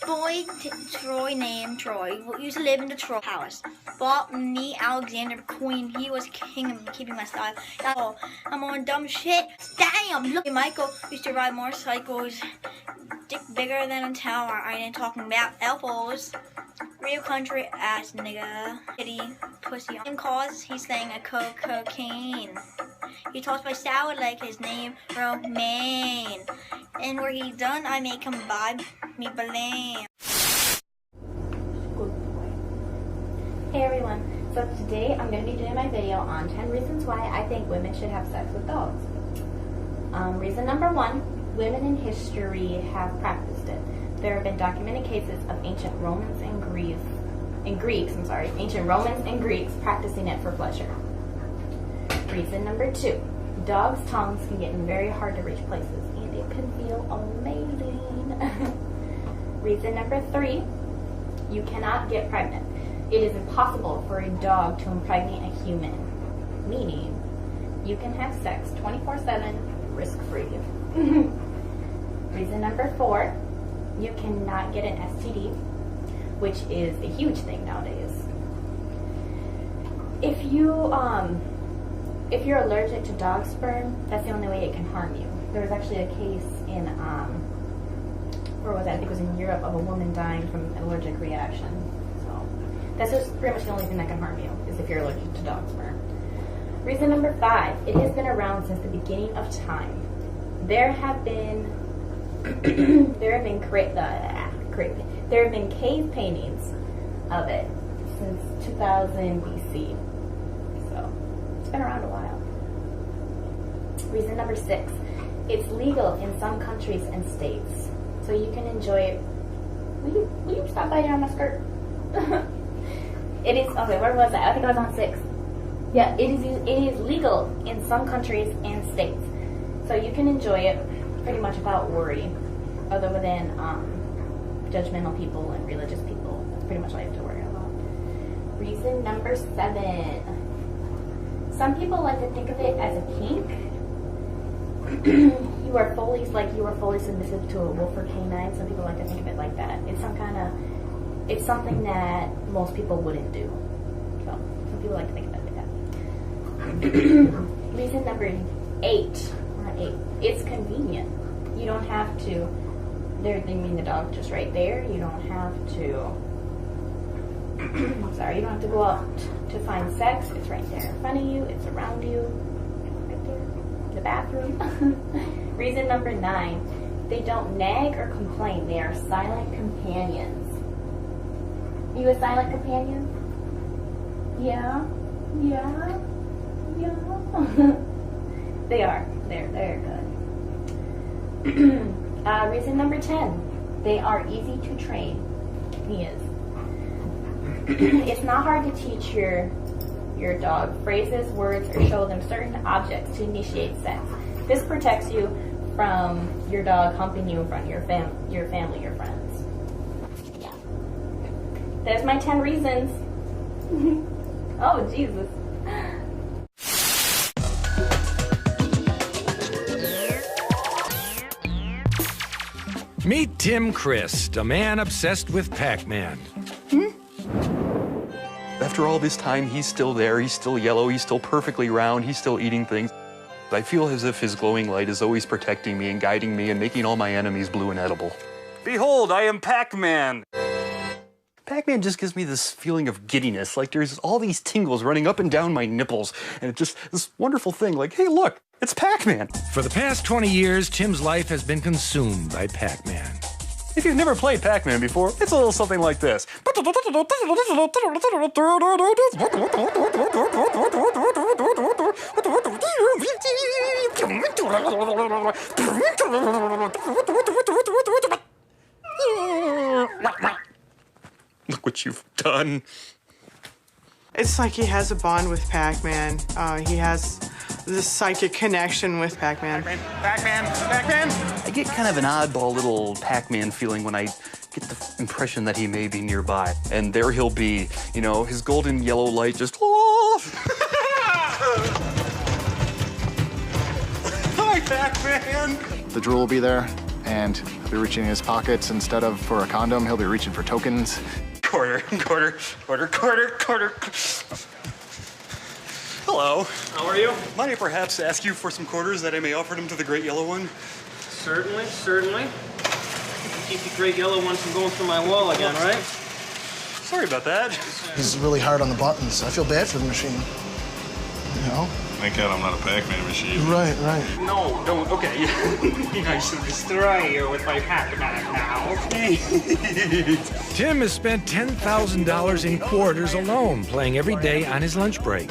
boy Troy named Troy used to live in the Troy Palace. Bought me Alexander Queen. He was king of keeping my style. Oh, I'm on dumb shit. Damn! Look, Michael used to ride motorcycles. Dick bigger than a tower. I ain't talking about elbows. Real country ass nigga. Kitty pussy on cause he's saying a cocaine. He talks my style like his name Romaine. And where he done, I make him buy me blame. Hey everyone, so today I'm going to be doing my video on 10 reasons why I think women should have sex with dogs. Reason number 1, women in history have practiced it. There have been documented cases of ancient Romans and Greeks practicing it for pleasure. Reason number 2, dogs' tongues can get in very hard to reach places and it can feel amazing. Reason number 3, you cannot get pregnant. It is impossible for a dog to impregnate a human, meaning you can have sex 24/7, risk-free. Reason number 4, you cannot get an STD, which is a huge thing nowadays. If you're allergic to dog sperm, that's the only way it can harm you. There was actually a case in, where was that? I think it was in Europe, of a woman dying from an allergic reaction. So that's just pretty much the only thing that can harm you, is if you're allergic to dog sperm. Reason number 5, it has been around since the beginning of time. There have been cave paintings of it since 2000 BC. So it's been around a while. Reason number 6, it's legal in some countries and states, so you can enjoy it. Will you stop biting on my skirt? It is, okay, where was I? I think I was on 6. Yeah, it is legal in some countries and states, so you can enjoy it pretty much without worry, other than judgmental people and religious people. That's pretty much all you have to worry about. Reason number 7, some people like to think of it as a kink. you are fully submissive to a wolf or canine. Some people like to think of it like that. It's something that most people wouldn't do. So some people like to think of it like that. Reason number 8, it's convenient. You don't have to, the dog just right there. You don't have to, you don't have to go out to find sex. It's right there in front of you. It's around you. Right there. The bathroom. Reason number 9, they don't nag or complain. They are silent companions. You a silent companion? Yeah. They are. They're good. Reason number 10, they are easy to train. He is. It's not hard to teach your dog phrases, words, or show them certain objects to initiate sex. This protects you from your dog humping you in front of your family, your friends. Yeah. There's my 10 reasons. Oh, Jesus. Meet Tim Christ, a man obsessed with Pac-Man. After all this time, he's still there, he's still yellow, he's still perfectly round, he's still eating things. I feel as if his glowing light is always protecting me and guiding me and making all my enemies blue and edible. Behold, I am Pac-Man! Pac-Man just gives me this feeling of giddiness, like there's all these tingles running up and down my nipples, and it's just this wonderful thing, like, hey, look, it's Pac-Man! For the past 20 years, Tim's life has been consumed by Pac-Man. If you've never played Pac-Man before, it's a little something like this. Look what you've done. It's like he has a bond with Pac-Man. He has this psychic connection with Pac-Man. Pac-Man! I get kind of an oddball little Pac-Man feeling when I get the impression that he may be nearby. And there he'll be, you know, his golden yellow light just... Hi, Pac-Man! The drool will be there, and he'll be reaching in his pockets instead of for a condom, he'll be reaching for tokens. Quarter. Hello. How are you? Might I perhaps ask you for some quarters that I may offer them to the great yellow one? Certainly. Keep the great yellow one from going through my wall again, right? Sorry about that. He's really hard on the buttons. I feel bad for the machine. You know? Thank God I'm not a Pac-Man machine. Right. No, don't. Okay. I shall destroy you with my Pac-Man now. Tim has spent $10,000 in quarters alone, playing every day on his lunch break.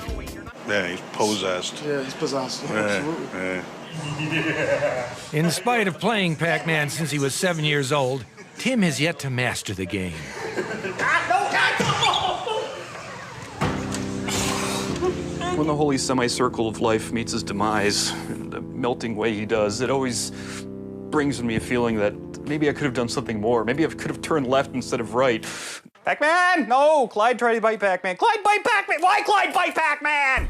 Yeah, he's possessed. Yeah, he's possessed. Yeah, absolutely. In spite of playing Pac-Man since he was 7 years old, Tim has yet to master the game. When the holy semicircle of life meets his demise, in the melting way he does, it always brings me a feeling that maybe I could have done something more. Maybe I could have turned left instead of right. Pac-Man! No! Clyde tried to bite Pac-Man. Clyde bite Pac-Man! Why Clyde bite Pac-Man?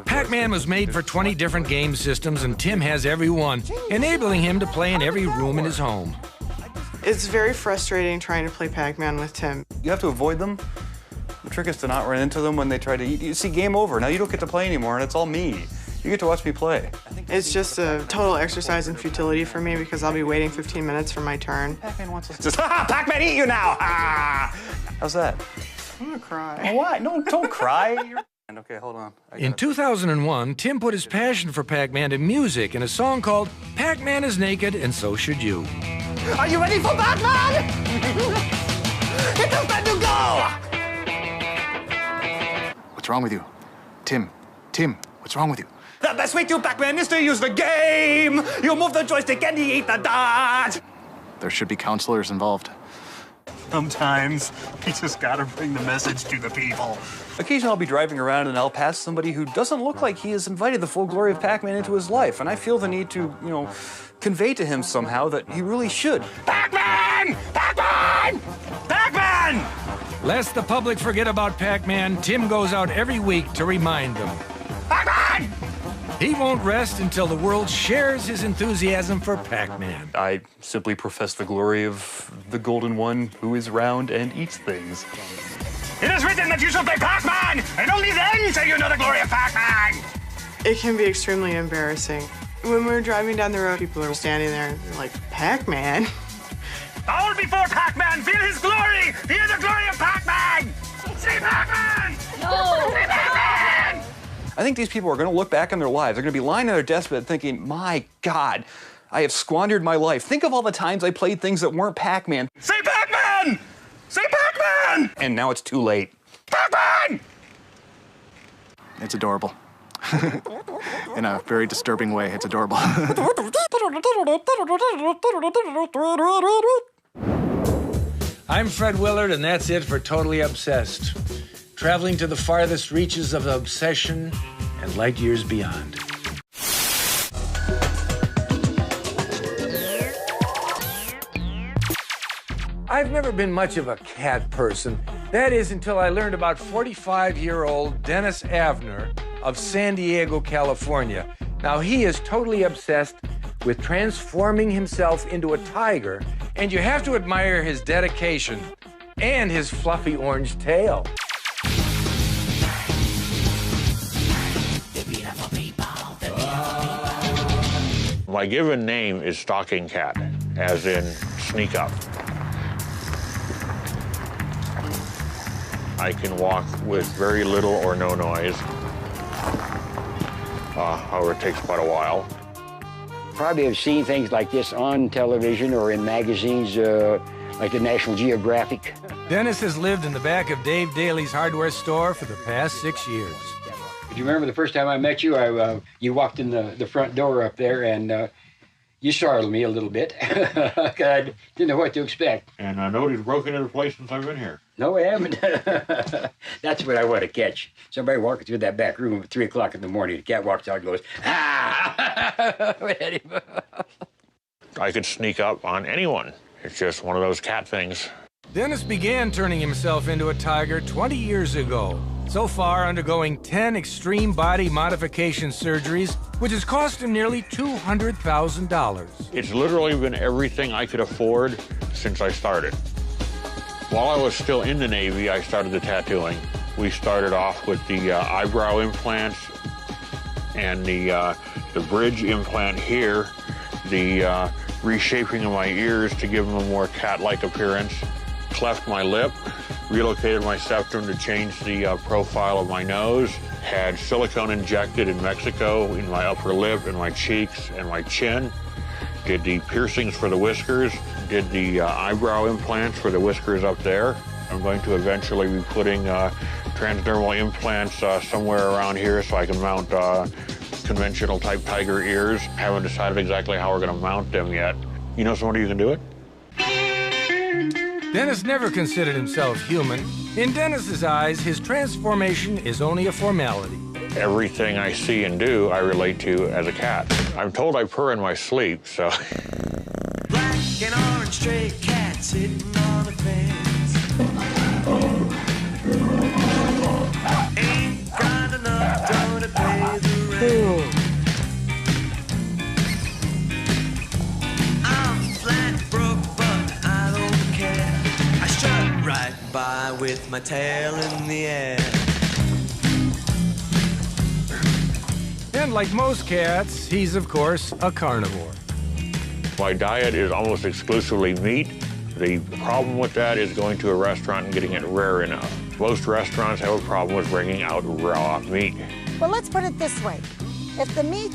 Pac-Man was made for 20 different game systems, and Tim has every one, enabling him to play in every room in his home. It's very frustrating trying to play Pac-Man with Tim. You have to avoid them. The trick is to not run into them when they try to eat. You see, game over. Now you don't get to play anymore, and it's all me. You get to watch me play. It's just a total exercise in futility for me because I'll be waiting 15 minutes for my turn. Pac-Man wants us to just, ha! Pac-Man eat you now! Ha! How's that? I'm gonna cry. Oh, why? No, don't cry. Okay, hold on. In 2001, Tim put his passion for Pac-Man to music in a song called Pac-Man is Naked and So Should You. Are you ready for Pac-Man? It's time to go! What's wrong with you? Tim, what's wrong with you? The best way to Pac-Man is to use the game. You move the joystick and you eat the dot. There should be counselors involved. Sometimes you just gotta bring the message to the people. Occasionally I'll be driving around and I'll pass somebody who doesn't look like he has invited the full glory of Pac-Man into his life, and I feel the need to, convey to him somehow that he really should. Pac-Man! Pac-Man! Pac-Man! Lest the public forget about Pac-Man, Tim goes out every week to remind them. Pac-Man! He won't rest until the world shares his enthusiasm for Pac-Man. I simply profess the glory of the Golden One who is round and eats things. It is written that you shall play Pac-Man, and only then shall you know the glory of Pac-Man! It can be extremely embarrassing. When we're driving down the road, people are standing there and they're like, Pac-Man? All before Pac-Man, feel his glory! Feel the glory of Pac-Man! See Pac-Man! No! See Pac-Man! I think these people are going to look back on their lives. They're going to be lying on their deathbed thinking, my God, I have squandered my life. Think of all the times I played things that weren't Pac-Man. Say Pac-Man! Say Pac-Man! And now it's too late. Pac-Man! It's adorable. In a very disturbing way, it's adorable. I'm Fred Willard, and that's it for Totally Obsessed. Traveling to the farthest reaches of obsession and light years beyond. I've never been much of a cat person. That is until I learned about 45-year-old Dennis Avner of San Diego, California. Now, he is totally obsessed with transforming himself into a tiger, and you have to admire his dedication and his fluffy orange tail. My given name is Stalking Cat, as in sneak up. I can walk with very little or no noise. However, it takes quite a while. Probably have seen things like this on television or in magazines like the National Geographic. Dennis has lived in the back of Dave Daly's hardware store for the past 6 years. Do you remember the first time I met you? You walked in the front door up there, and you startled me a little bit. I didn't know what to expect. And I noticed broken into place since I've been here. No, I haven't. That's what I want to catch. Somebody walking through that back room at 3 o'clock in the morning. The cat walks out and goes, ah! I could sneak up on anyone. It's just one of those cat things. Dennis began turning himself into a tiger 20 years ago. So far undergoing 10 extreme body modification surgeries, which has cost him nearly $200,000. It's literally been everything I could afford since I started. While I was still in the Navy, I started the tattooing. We started off with the eyebrow implants and the bridge implant here, the reshaping of my ears to give them a more cat-like appearance, cleft my lip, relocated my septum to change the profile of my nose, had silicone injected in Mexico in my upper lip and my cheeks and my chin, did the piercings for the whiskers, did the eyebrow implants for the whiskers up there. I'm going to eventually be putting transdermal implants somewhere around here so I can mount conventional type tiger ears. Haven't decided exactly how we're going to mount them yet. You know somebody who can do it? Dennis never considered himself human. In Dennis's eyes, his transformation is only a formality. Everything I see and do, I relate to as a cat. I'm told I purr in my sleep, so. Black and orange stray cat sitting on a fence. Ain't got enough dough to pay the rent. I'm flat broke, but I don't care. I strut right by with my tail in the air. And like most cats, he's, of course, a carnivore. My diet is almost exclusively meat. The problem with that is going to a restaurant and getting it rare enough. Most restaurants have a problem with bringing out raw meat. Well, let's put it this way. If the meat